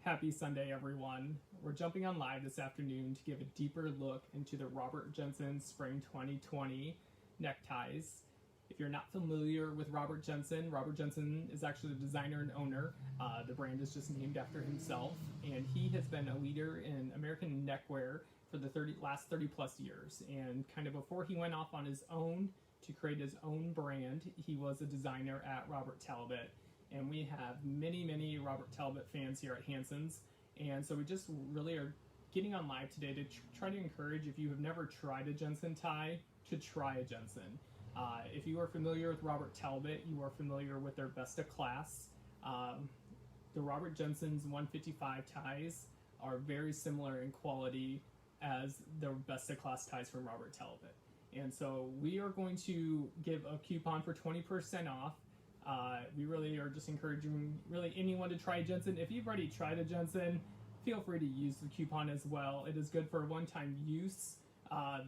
Happy Sunday, everyone. We're jumping on live this afternoon to give a deeper look into the Robert Jensen Spring 2020 neckties. If you're not familiar with Robert Jensen is actually the designer and owner. The brand is just named after himself, and he has been a leader in American neckwear for the last 30 plus years. And kind of before he went off on his own to create his own brand, he was a designer at Robert Talbot. And we have many Robert Talbot fans here at Hanson's. And so we just really are getting on live today to try to encourage, if you have never tried a Jensen tie, to try a Jensen. If you are familiar with Robert Talbot, you are familiar with their best of class. The Robert Jensen's 155 ties are very similar in quality as the best of class ties from Robert Talbot. And so we are going to give a coupon for 20% off. We really are just encouraging really anyone to try Jensen. If you've already tried a Jensen, feel free to use the coupon as well. It is good for one-time use.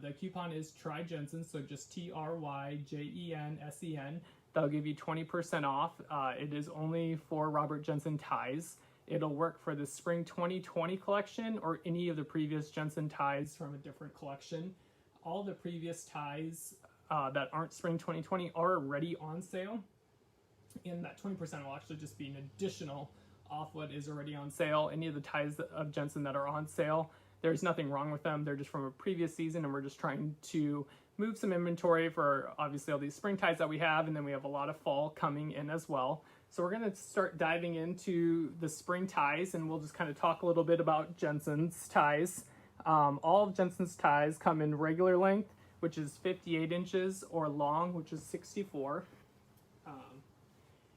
The coupon is Try Jensen, so just TRYJENSEN. That'll give you 20% off. It is only for Robert Jensen ties. It'll work for the Spring 2020 collection or any of the previous Jensen ties from a different collection. All the previous ties that aren't Spring 2020 are already on sale. And that 20% will actually just be an additional off what is already on sale. Any of the ties of Jensen that are on sale, there's nothing wrong with them. They're just from a previous season, and we're just trying to move some inventory for obviously all these spring ties that we have, and then we have a lot of fall coming in as well. So we're going to start diving into the spring ties, and we'll just kind of talk a little bit about Jensen's ties. All of Jensen's ties come in regular length, which is 58 inches, or long, which is 64.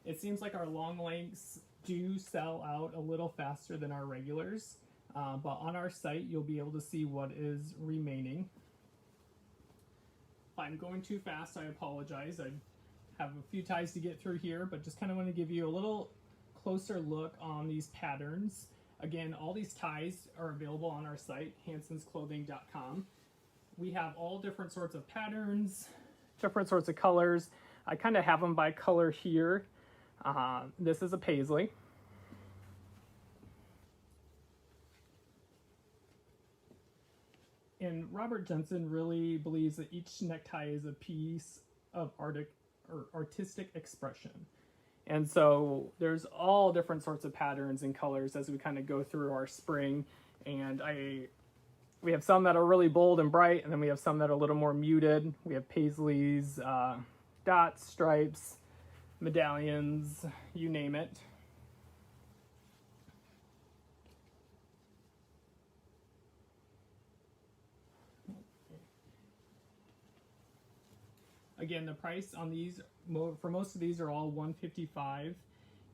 It seems like our long lengths do sell out a little faster than our regulars, but on our site you'll be able to see what is remaining. If I'm going too fast, I apologize. I have a few ties to get through here, but just kind of want to give you a little closer look on these patterns. Again, all these ties are available on our site, hansonsclothing.com. We have all different sorts of patterns, different sorts of colors. I kind of have them by color here. This is a paisley. And Robert Jensen really believes that each necktie is a piece of artistic expression. And so there's all different sorts of patterns and colors as we kind of go through our spring. And we have some that are really bold and bright, and then we have some that are a little more muted. We have paisleys, dots, stripes, medallions, you name it. Again, the price on these, for most of these, are all $155.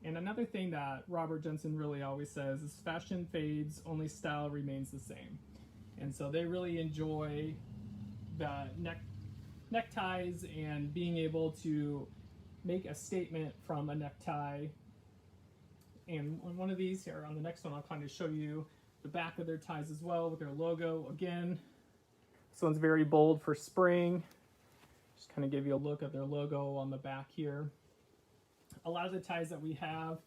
And another thing that Robert Jensen really always says is fashion fades, only style remains the same. And so they really enjoy the neckties and being able to make a statement from a necktie. And on one of these here, on the next one, I'll kind of show you the back of their ties as well with their logo. Again, this one's very bold for spring. Just kind of give you a look at their logo on the back here. A lot of the ties that we have,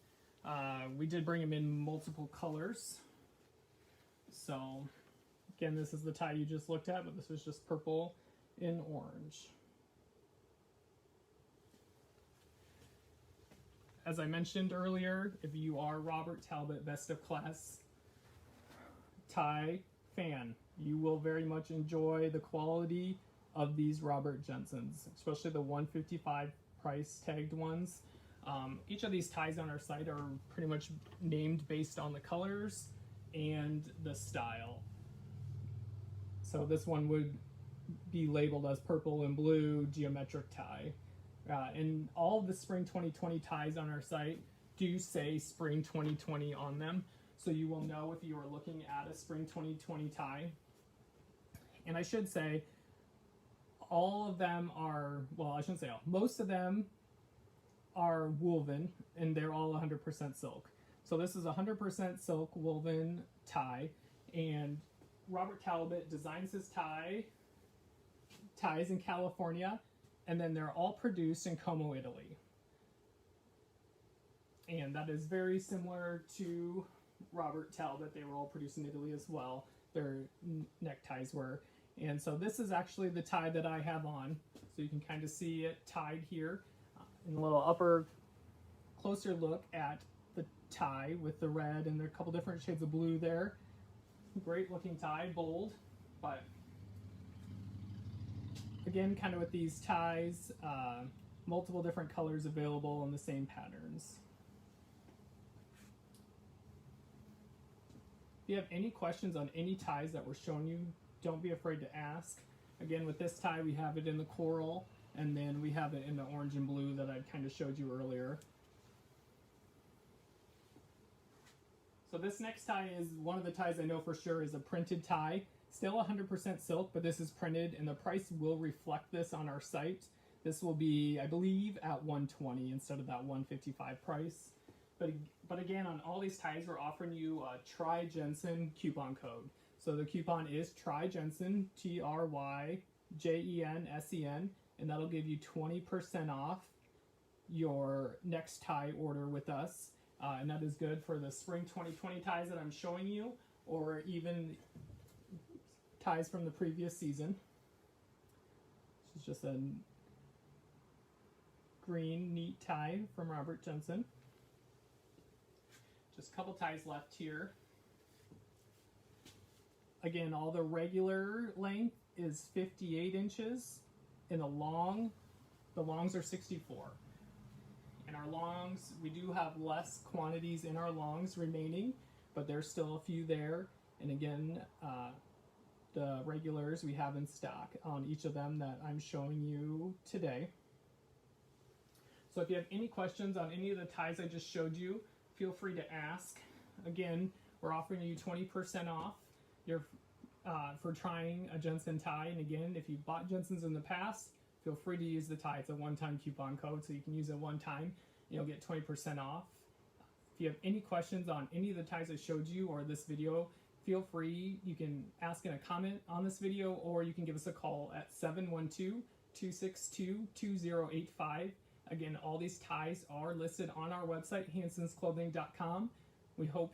we did bring them in multiple colors. So again, this is the tie you just looked at, but this is just purple and orange. As I mentioned earlier, if you are Robert Talbot Best of Class tie fan, you will very much enjoy the quality of these Robert Jensens, especially the 155 price tagged ones. Each of these ties on our site are pretty much named based on the colors and the style. So this one would be labeled as purple and blue geometric tie. And all of the Spring 2020 ties on our site do say Spring 2020 on them, so you will know if you are looking at a Spring 2020 tie. And I should say, all of them are, well, I shouldn't say all, most of them are woven, and they're all 100% silk. So this is 100% silk woven tie, and Robert Talbot designs his ties in California, and then they're all produced in Como, Italy. And that is very similar to Robert tell that they were all produced in Italy as well. Their neckties were. And so this is actually the tie that I have on. So you can kind of see it tied here. In a little upper, closer look at the tie with the red, and there are a couple different shades of blue there. Great looking tie, bold, but again, kind of with these ties, multiple different colors available in the same patterns. If you have any questions on any ties that were shown you, don't be afraid to ask. Again, with this tie, we have it in the coral, and then we have it in the orange and blue that I kind of showed you earlier. So this next tie is one of the ties I know for sure is a printed tie. Still 100% silk, but this is printed, and the price will reflect this on our site. This will be, I believe, at $120 instead of that $155 price. But again, on all these ties, we're offering you a Try Jensen coupon code. So the coupon is Try Jensen, TRYJENSEN, and that'll give you 20% off your next tie order with us. And that is good for the spring 2020 ties that I'm showing you, or even ties from the previous season. This is just a green, neat tie from Robert Jensen. Just a couple ties left here. Again, all the regular length is 58 inches, and the longs are 64. And our longs, we do have less quantities in our longs remaining, but there's still a few there. And again, the regulars we have in stock on each of them that I'm showing you today. So if you have any questions on any of the ties I just showed you, feel free to ask. Again, we're offering you 20% off for trying a Jensen tie. And again, if you've bought Jensens in the past, feel free to use the tie. It's a one-time coupon code, so you can use it one time, and you'll get 20% off. If you have any questions on any of the ties I showed you or this video, feel free. You can ask in a comment on this video, or you can give us a call at 712-262-2085. Again, all these ties are listed on our website, hansonsclothing.com. We hope